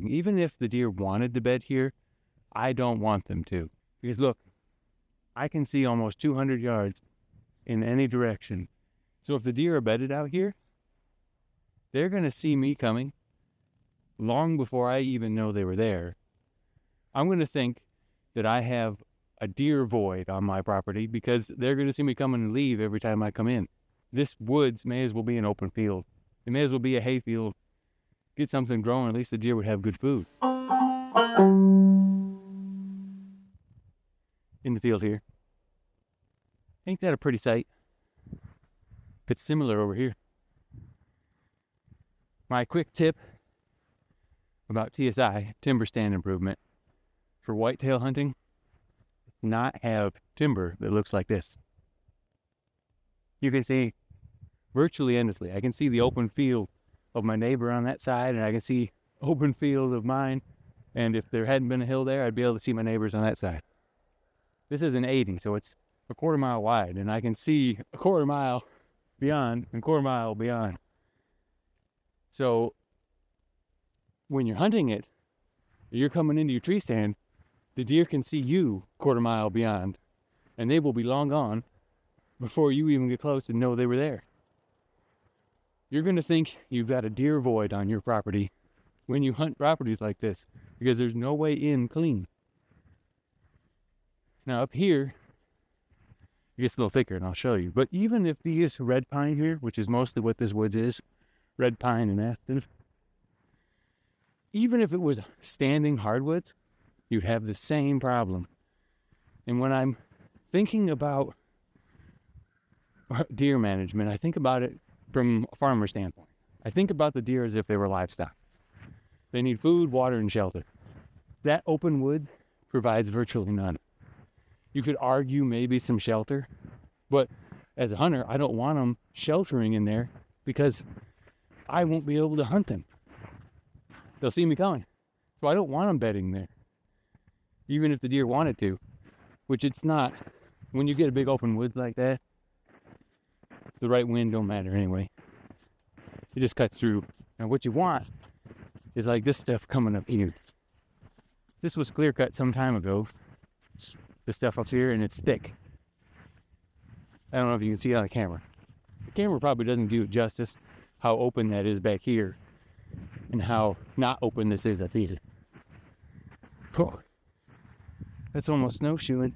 bedding. Even if the deer wanted to bed here, I don't want them to. Because look, I can see almost 200 yards in any direction. So if the deer are bedded out here, they're going to see me coming long before I even know they were there. I'm going to think that I have a deer void on my property because they're going to see me come and leave every time I come in. This woods may as well be an open field. It may as well be a hay field. Get something growing, at least the deer would have good food. In the field here. Ain't that a pretty sight? It's similar over here. My quick tip about TSI, timber stand improvement, for whitetail hunting, not have timber that looks like this. You can see virtually endlessly. I can see the open field of my neighbor on that side, and I can see open field of mine. And if there hadn't been a hill there, I'd be able to see my neighbors on that side. This is an 80, so it's a quarter mile wide, and I can see a quarter mile beyond and a quarter mile beyond. So when you're hunting it, you're coming into your tree stand, the deer can see you a quarter mile beyond, and they will be long gone before you even get close and know they were there. You're going to think you've got a deer void on your property when you hunt properties like this, because there's no way in clean. Now up here, it gets a little thicker, and I'll show you. But even if these red pine here, which is mostly what this woods is, red pine and aspen, even if it was standing hardwoods, you'd have the same problem. And when I'm thinking about deer management, I think about it from a farmer standpoint. I think about the deer as if they were livestock. They need food, water, and shelter. That open wood provides virtually none. You could argue maybe some shelter, but as a hunter, I don't want them sheltering in there because I won't be able to hunt them. They'll see me coming. So I don't want them bedding there, even if the deer wanted to, which it's not. When you get a big open wood like that, the right wind don't matter anyway. It just cuts through. Now what you want is like this stuff coming up here. This was clear cut some time ago. The stuff up here, and it's thick. I don't know if you can see it on the camera. The camera probably doesn't do it justice how open that is back here and how not open this is up here. Oh, that's almost snowshoeing.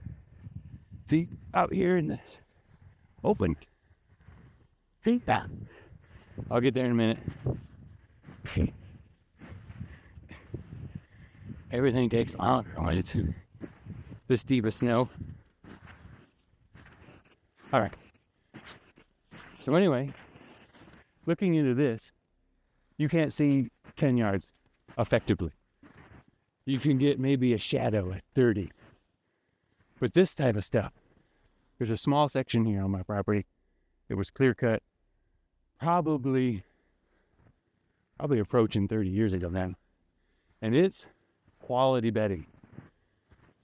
Feet out here in this open. Feet down. I'll get there in a minute. Everything takes longer when it's this deep of snow. All right. So anyway, looking into this, you can't see 10 yards effectively. You can get maybe a shadow at 30. But this type of stuff, there's a small section here on my property. It was clear cut probably approaching 30 years ago now. And it's quality bedding.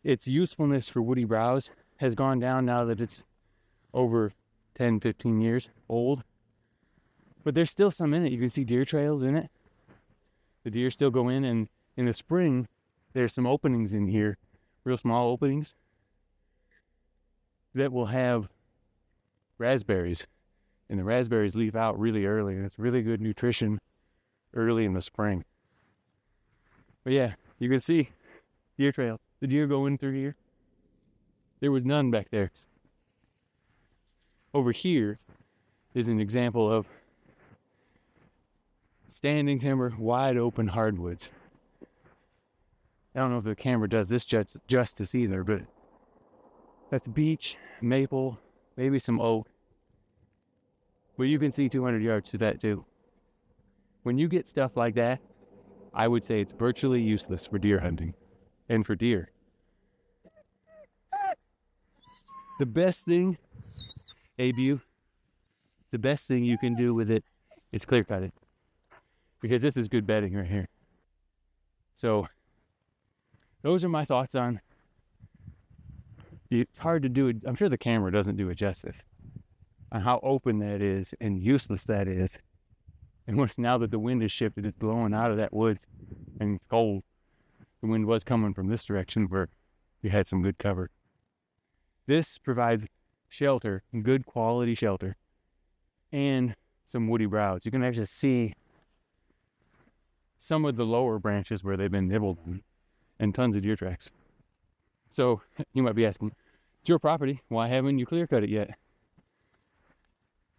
Its usefulness for woody browse has gone down now that it's over 10, 15 years old. But there's still some in it. You can see deer trails in it. The deer still go in, and in the spring, there's some openings in here, real small openings, that will have raspberries. And the raspberries leaf out really early, and it's really good nutrition early in the spring. But yeah, you can see deer trails. The deer go in through here. There was none back there. Over here is an example of standing timber, wide open hardwoods. I don't know if the camera does this justice either, but that's beech, maple, maybe some oak. But you can see 200 yards to that too. When you get stuff like that, I would say it's virtually useless for deer hunting and for deer. The best thing, the best thing you can do with it is clear cut it. Because this is good bedding right here. So, those are my thoughts on, it's hard to do it, I'm sure the camera doesn't do it justice, on how open that is and useless that is. And now that the wind has shifted, it's blowing out of that woods. and it's cold. The wind was coming from this direction where we had some good cover. This provides shelter, good quality shelter, and some woody browse. You can actually see some of the lower branches where they've been nibbled on, and tons of deer tracks. So you might be asking, it's your property, why haven't you clear cut it yet?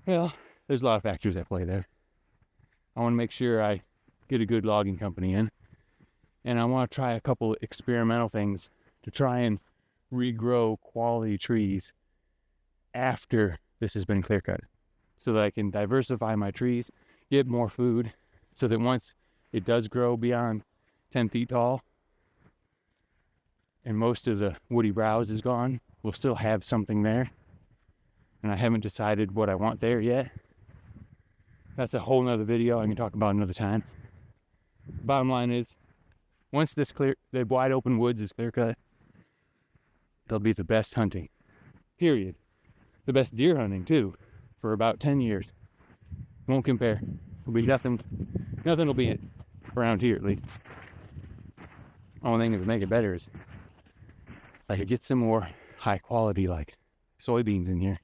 Well, there's a lot of factors at play there. I want to make sure I get a good logging company in, and I want to try a couple experimental things to try and regrow quality trees after this has been clear cut, so that I can diversify my trees, get more food, so that once it does grow beyond 10 feet tall and most of the woody browse is gone, we'll still have something there. And I haven't decided what I want there yet. That's a whole nother video I can talk about another time. Bottom line is, once the wide open woods is clear cut, they'll be the best hunting, period. The best deer hunting too, for about 10 years. Won't compare. Will be nothing will be it around here, at least. Only thing that would make it better is I could get some more high quality, like soybeans in here.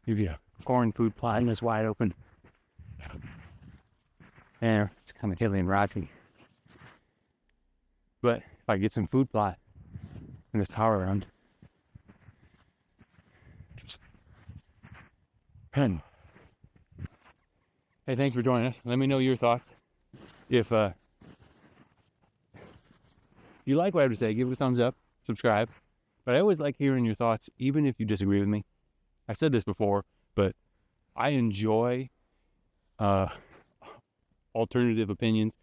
Give you a corn food plot and it's wide open. And it's kind of hilly and rocky. But if I get some food plot and there's power around, pen. Hey, thanks for joining us. Let me know your thoughts. If you like what I have to say, give it a thumbs up, subscribe. But I always like hearing your thoughts, even if you disagree with me. I've said this before, but I enjoy alternative opinions,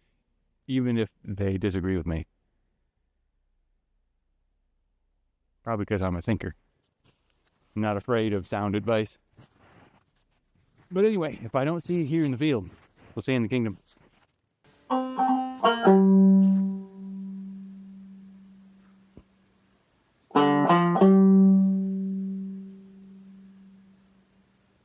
even if they disagree with me. Probably because I'm a thinker. I'm not afraid of sound advice. But anyway, if I don't see you here in the field, we'll see you in the kingdom.